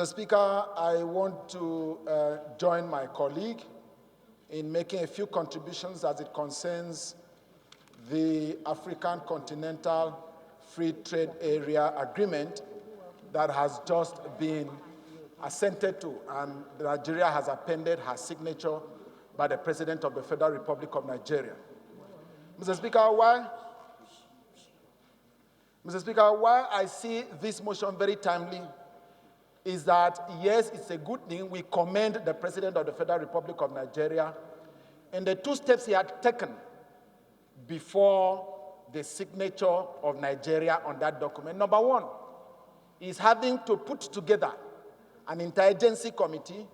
Mr. Speaker, I want to join my colleague in making a few contributions as it concerns the African Continental Free Trade Area Agreement that has just been assented to, and Nigeria has appended her signature by the President of the Federal Republic of Nigeria. Mr. Speaker, why I see this motion very timely is that, yes, it's a good thing. We commend the President of the Federal Republic of Nigeria in the 2 steps he had taken before the signature of Nigeria on that document. Number 1 is having to put together an interagency committee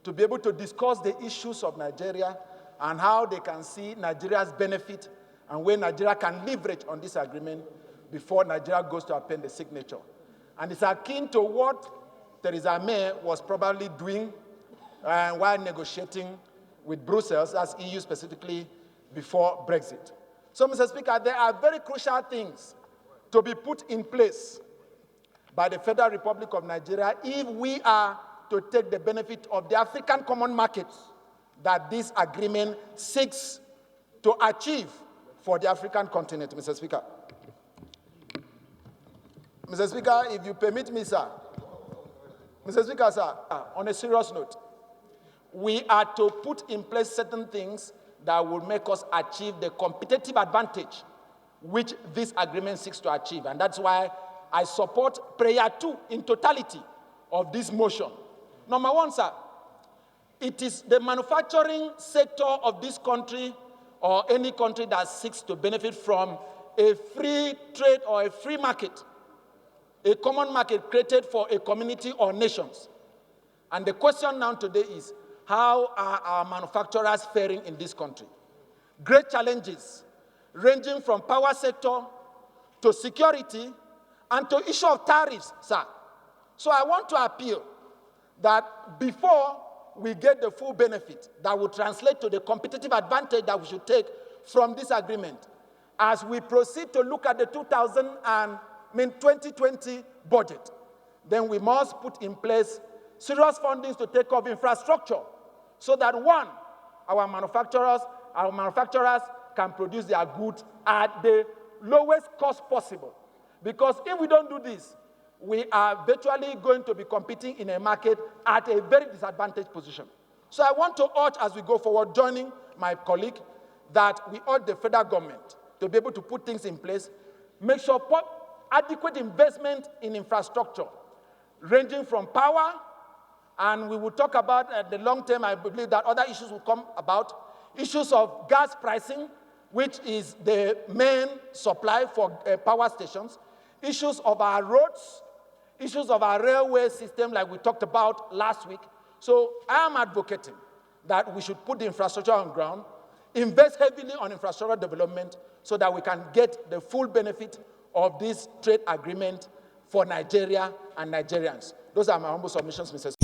to be able to discuss the issues of Nigeria and how they can see Nigeria's benefit and where Nigeria can leverage on this agreement before Nigeria goes to append the signature. And it's akin to what Theresa May was probably doing while negotiating with Brussels, as EU specifically, before Brexit. So, Mr. Speaker, there are very crucial things to be put in place by the Federal Republic of Nigeria if we are to take the benefit of the African common markets that this agreement seeks to achieve for the African continent, Mr. Speaker. Mr. Speaker, if you permit me, sir. Mr. Speaker, sir, on a serious note, we are to put in place certain things that will make us achieve the competitive advantage which this agreement seeks to achieve. And that's why I support prayer 2 in totality of this motion. Number 1, sir, it is the manufacturing sector of this country or any country that seeks to benefit from a free trade or a free market, a common market created for a community or nations. And the question now today is, how are our manufacturers faring in this country? Great challenges, ranging from power sector to security and to issue of tariffs, sir. So I want to appeal that before we get the full benefit that will translate to the competitive advantage that we should take from this agreement, as we proceed to look at the 2020 budget, then we must put in place serious fundings to take off infrastructure so that, 1, our manufacturers can produce their goods at the lowest cost possible. Because if we don't do this, we are virtually going to be competing in a market at a very disadvantaged position. So I want to urge, as we go forward, joining my colleague, that we urge the federal government to be able to put things in place, make sure adequate investment in infrastructure, ranging from power, and we will talk about the long term. I believe that other issues will come about, issues of gas pricing, which is the main supply for power stations, issues of our roads, issues of our railway system like we talked about last week. So I am advocating that we should put the infrastructure on ground, invest heavily on infrastructure development so that we can get the full benefit of this trade agreement for Nigeria and Nigerians. Those are my humble submissions, Mr. Speaker.